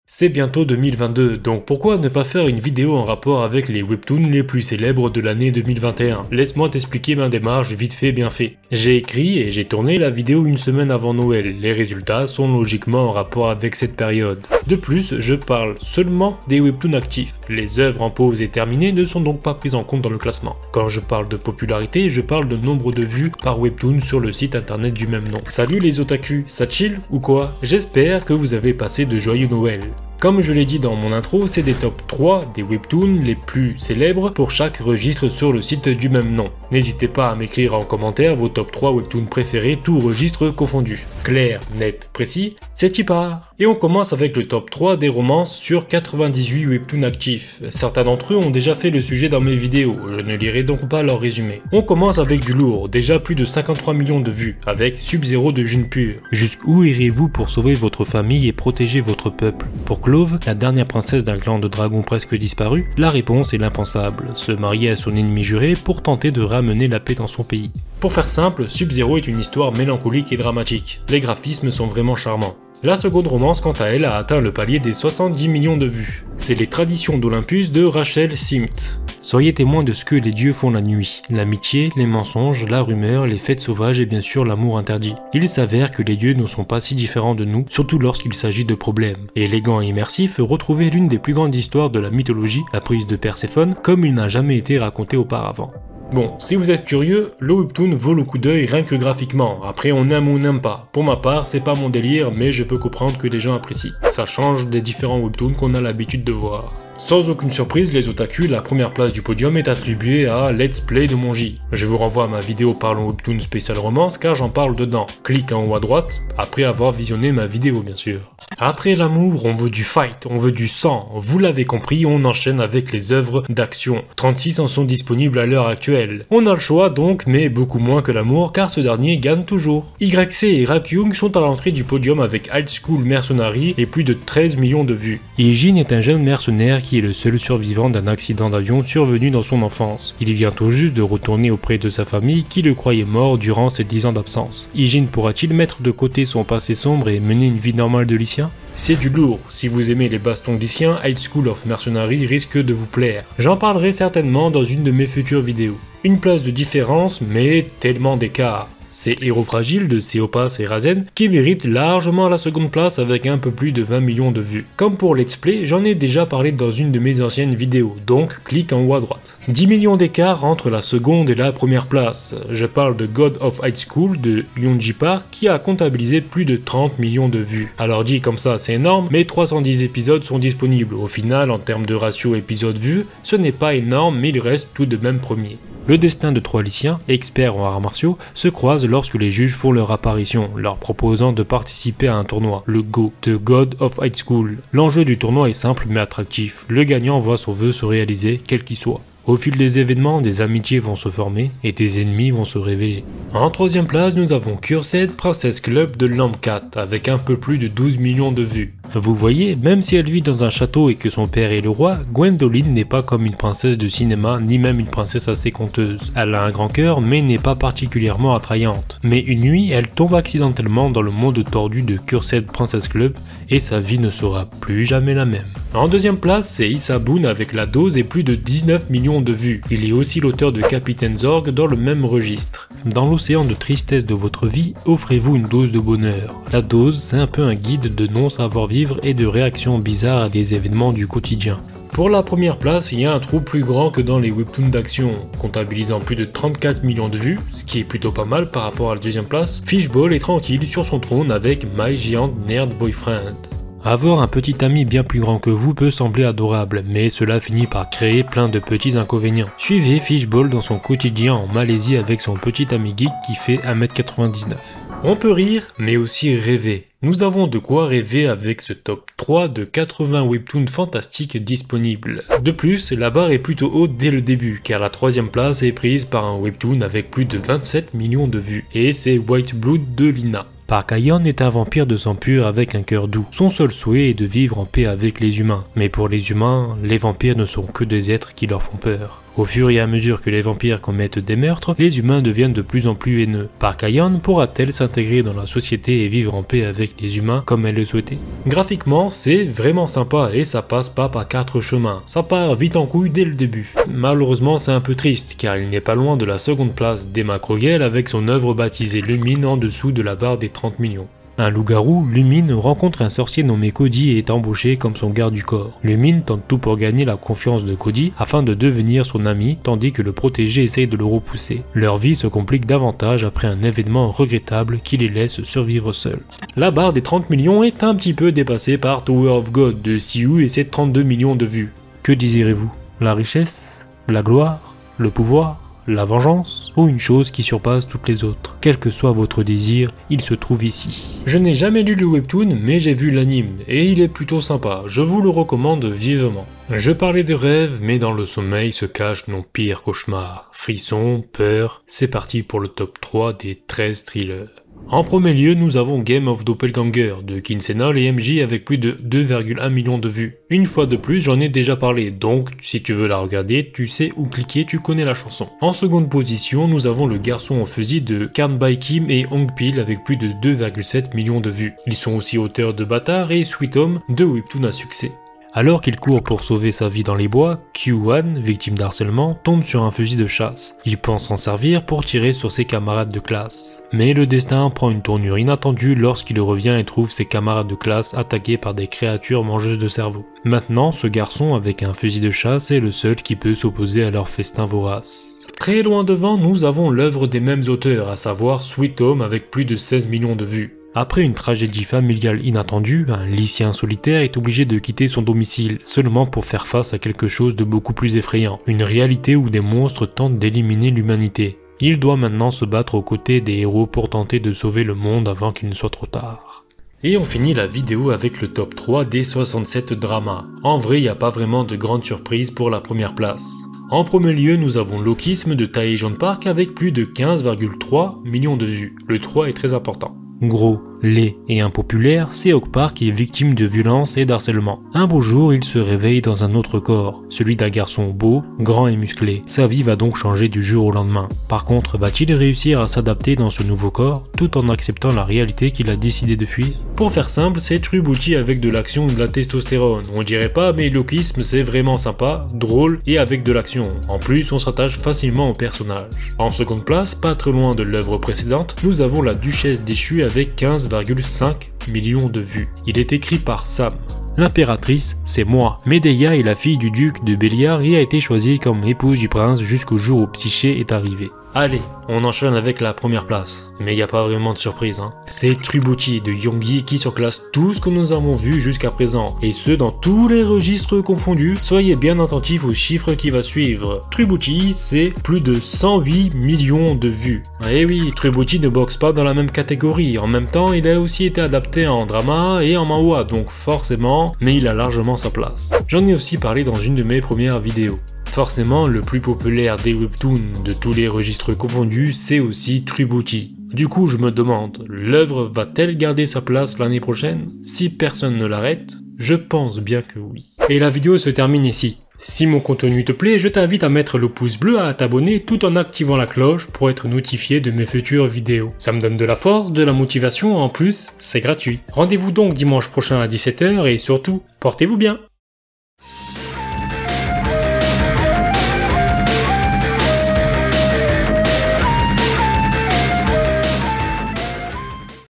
C'est bientôt 2022, donc pourquoi ne pas faire une vidéo en rapport avec les webtoons les plus célèbres de l'année 2021? Laisse-moi t'expliquer ma démarche vite fait bien fait. J'ai écrit et j'ai tourné la vidéo une semaine avant Noël, les résultats sont logiquement en rapport avec cette période. De plus, je parle seulement des webtoons actifs, les œuvres en pause et terminées ne sont donc pas prises en compte dans le classement. Quand je parle de popularité, je parle de nombre de vues par webtoon sur le site internet du même nom. Salut les otaku, ça chill ou quoi? J'espère que vous avez passé de joyeux Noël. Comme je l'ai dit dans mon intro, c'est des top 3 des webtoons les plus célèbres pour chaque registre sur le site du même nom. N'hésitez pas à m'écrire en commentaire vos top 3 webtoons préférés, tous registres confondus. Clair, net, précis, c'est y part. Et on commence avec le top 3 des romances sur 98 webtoons actifs. Certains d'entre eux ont déjà fait le sujet dans mes vidéos, je ne lirai donc pas leur résumé. On commence avec du lourd, déjà plus de 53 millions de vues, avec Sub-Zero de June Pure. Jusqu'où irez-vous pour sauver votre famille et protéger votre peuple? Pour Clove, la dernière princesse d'un clan de dragons presque disparu, la réponse est l'impensable, se marier à son ennemi juré pour tenter de ramener la paix dans son pays. Pour faire simple, Sub-Zero est une histoire mélancolique et dramatique. Les graphismes sont vraiment charmants. La seconde romance, quant à elle, a atteint le palier des 70 millions de vues. C'est Les Traditions d'Olympus de Rachel Simt. Soyez témoins de ce que les dieux font la nuit. L'amitié, les mensonges, la rumeur, les fêtes sauvages et bien sûr l'amour interdit. Il s'avère que les dieux ne sont pas si différents de nous, surtout lorsqu'il s'agit de problèmes. Élégant et immersif, retrouvez l'une des plus grandes histoires de la mythologie, la prise de Perséphone, comme il n'a jamais été raconté auparavant. Bon, si vous êtes curieux, le webtoon vaut le coup d'œil rien que graphiquement, après on aime ou on n'aime pas. Pour ma part, c'est pas mon délire, mais je peux comprendre que les gens apprécient. Ça change des différents webtoons qu'on a l'habitude de voir. Sans aucune surprise, les otaku, la première place du podium est attribuée à Let's Play de Monji. Je vous renvoie à ma vidéo parlant webtoon spécial romance car j'en parle dedans. Clique en haut à droite, après avoir visionné ma vidéo bien sûr. Après l'amour, on veut du fight, on veut du sang. Vous l'avez compris, on enchaîne avec les œuvres d'action. 36 en sont disponibles à l'heure actuelle. On a le choix donc, mais beaucoup moins que l'amour car ce dernier gagne toujours. YC et Rakyung sont à l'entrée du podium avec High School Mercenary et plus de 13 millions de vues. Ijin est un jeune mercenaire qui est le seul survivant d'un accident d'avion survenu dans son enfance. Il vient tout juste de retourner auprès de sa famille qui le croyait mort durant ses 10 ans d'absence. Ijin pourra-t-il mettre de côté son passé sombre et mener une vie normale de lycéen? C'est du lourd, si vous aimez les bastons lycéens, High School of Mercenary risque de vous plaire. J'en parlerai certainement dans une de mes futures vidéos. Une place de différence, mais tellement d'écart. C'est Héros Fragile de Seopas et Razen qui mérite largement la seconde place avec un peu plus de 20 millions de vues. Comme pour Let's Play, j'en ai déjà parlé dans une de mes anciennes vidéos, donc clique en haut à droite. 10 millions d'écart entre la seconde et la première place. Je parle de God of High School de Yonji Park qui a comptabilisé plus de 30 millions de vues. Alors dit comme ça c'est énorme, mais 310 épisodes sont disponibles. Au final, en termes de ratio épisode-vue, ce n'est pas énorme mais il reste tout de même premier. Le destin de 3 lycéens, experts en arts martiaux, se croise lorsque les juges font leur apparition, leur proposant de participer à un tournoi, le GO, The God of High School. L'enjeu du tournoi est simple mais attractif, le gagnant voit son vœu se réaliser, quel qu'il soit. Au fil des événements, des amitiés vont se former et des ennemis vont se révéler. En troisième place, nous avons Cursed Princess Club de Lamcat avec un peu plus de 12 millions de vues. Vous voyez, même si elle vit dans un château et que son père est le roi, Gwendoline n'est pas comme une princesse de cinéma ni même une princesse assez conteuse. Elle a un grand cœur mais n'est pas particulièrement attrayante. Mais une nuit, elle tombe accidentellement dans le monde tordu de Cursed Princess Club et sa vie ne sera plus jamais la même. En deuxième place, c'est Issa Boone avec La Dose et plus de 19 millions de vues. Il est aussi l'auteur de Capitaine Zorg dans le même registre. Dans l'océan de tristesse de votre vie, offrez-vous une dose de bonheur. La Dose, c'est un peu un guide de non-savoir-vivre et de réactions bizarres à des événements du quotidien. Pour la première place, il y a un trou plus grand que dans les webtoons d'action, comptabilisant plus de 34 millions de vues, ce qui est plutôt pas mal par rapport à la deuxième place. Fishball est tranquille sur son trône avec My Giant Nerd Boyfriend. Avoir un petit ami bien plus grand que vous peut sembler adorable, mais cela finit par créer plein de petits inconvénients. Suivez Fishball dans son quotidien en Malaisie avec son petit ami geek qui fait 1m99. On peut rire, mais aussi rêver. Nous avons de quoi rêver avec ce top 3 de 80 webtoons fantastiques disponibles. De plus, la barre est plutôt haute dès le début, car la troisième place est prise par un webtoon avec plus de 27 millions de vues, et c'est White Blood de Lina. Park Ayon est un vampire de sang pur avec un cœur doux. Son seul souhait est de vivre en paix avec les humains. Mais pour les humains, les vampires ne sont que des êtres qui leur font peur. Au fur et à mesure que les vampires commettent des meurtres, les humains deviennent de plus en plus haineux. Parkayon pourra-t-elle s'intégrer dans la société et vivre en paix avec les humains comme elle le souhaitait? Graphiquement, c'est vraiment sympa et ça passe pas par 4 chemins. Ça part vite en couille dès le début. Malheureusement, c'est un peu triste car il n'est pas loin de la seconde place d'Emma Krogel avec son œuvre baptisée Lumine en dessous de la barre des 30 millions. Un loup-garou, Lumine, rencontre un sorcier nommé Cody et est embauché comme son garde du corps. Lumine tente tout pour gagner la confiance de Cody afin de devenir son ami, tandis que le protégé essaye de le repousser. Leur vie se complique davantage après un événement regrettable qui les laisse survivre seuls. La barre des 30 millions est un petit peu dépassée par Tower of God de Siu et ses 32 millions de vues. Que désirez-vous? La richesse? La gloire? Le pouvoir? La vengeance, ou une chose qui surpasse toutes les autres. Quel que soit votre désir, il se trouve ici. Je n'ai jamais lu le webtoon, mais j'ai vu l'anime, et il est plutôt sympa, je vous le recommande vivement. Je parlais de rêve, mais dans le sommeil se cachent nos pires cauchemars. Frissons, peur, c'est parti pour le top 3 des 13 thrillers. En premier lieu, nous avons Game of Doppelganger de Kinsenol et MJ avec plus de 2,1 millions de vues. Une fois de plus, j'en ai déjà parlé, donc si tu veux la regarder, tu sais où cliquer, tu connais la chanson. En seconde position, nous avons Le Garçon au fusil de Karn Bae Kim et Hong Pil avec plus de 2,7 millions de vues. Ils sont aussi auteurs de Bâtard et Sweet Home, deux webtoons à succès. Alors qu'il court pour sauver sa vie dans les bois, Q1, victime d'harcèlement, tombe sur un fusil de chasse. Il pense s'en servir pour tirer sur ses camarades de classe. Mais le destin prend une tournure inattendue lorsqu'il revient et trouve ses camarades de classe attaqués par des créatures mangeuses de cerveau. Maintenant, ce garçon avec un fusil de chasse est le seul qui peut s'opposer à leur festin vorace. Très loin devant, nous avons l'œuvre des mêmes auteurs, à savoir Sweet Home avec plus de 16 millions de vues. Après une tragédie familiale inattendue, un lycéen solitaire est obligé de quitter son domicile, seulement pour faire face à quelque chose de beaucoup plus effrayant, une réalité où des monstres tentent d'éliminer l'humanité. Il doit maintenant se battre aux côtés des héros pour tenter de sauver le monde avant qu'il ne soit trop tard. Et on finit la vidéo avec le top 3 des 67 dramas. En vrai, il n'y a pas vraiment de grande surprise pour la première place. En premier lieu, nous avons Lokisme de Taejon Park avec plus de 15,3 millions de vues. Le 3 est très important. Gros, laid et impopulaire, Seok Park est victime de violence et d'harcèlement. Un beau jour, il se réveille dans un autre corps, celui d'un garçon beau, grand et musclé. Sa vie va donc changer du jour au lendemain. Par contre, va-t-il réussir à s'adapter dans ce nouveau corps, tout en acceptant la réalité qu'il a décidé de fuir? Pour faire simple, c'est Trubuti avec de l'action et de la testostérone. On dirait pas, mais Lokisme c'est vraiment sympa, drôle et avec de l'action. En plus, on s'attache facilement au personnage. En seconde place, pas très loin de l'œuvre précédente, nous avons La Duchesse déchue avec 15,5 millions de vues. Il est écrit par Sam. L'impératrice, c'est moi. Médeia est la fille du duc de Béliard et a été choisie comme épouse du prince jusqu'au jour où Psyché est arrivé. Allez, on enchaîne avec la première place. Mais il n'y a pas vraiment de surprise, hein. C'est Trubuti de Yoongi qui surclasse tout ce que nous avons vu jusqu'à présent. Et ce, dans tous les registres confondus. Soyez bien attentifs aux chiffres qui va suivre. Trubuti, c'est plus de 108 millions de vues. Et oui, Trubuti ne boxe pas dans la même catégorie. En même temps, il a aussi été adapté en drama et en manhwa, donc forcément, mais il a largement sa place. J'en ai aussi parlé dans une de mes premières vidéos. Forcément, le plus populaire des webtoons de tous les registres confondus, c'est aussi Trubuti. Du coup, je me demande, l'œuvre va-t-elle garder sa place l'année prochaine? Si personne ne l'arrête, je pense bien que oui. Et la vidéo se termine ici. Si mon contenu te plaît, je t'invite à mettre le pouce bleu, à t'abonner tout en activant la cloche pour être notifié de mes futures vidéos. Ça me donne de la force, de la motivation, en plus, c'est gratuit. Rendez-vous donc dimanche prochain à 17 h et surtout, portez-vous bien!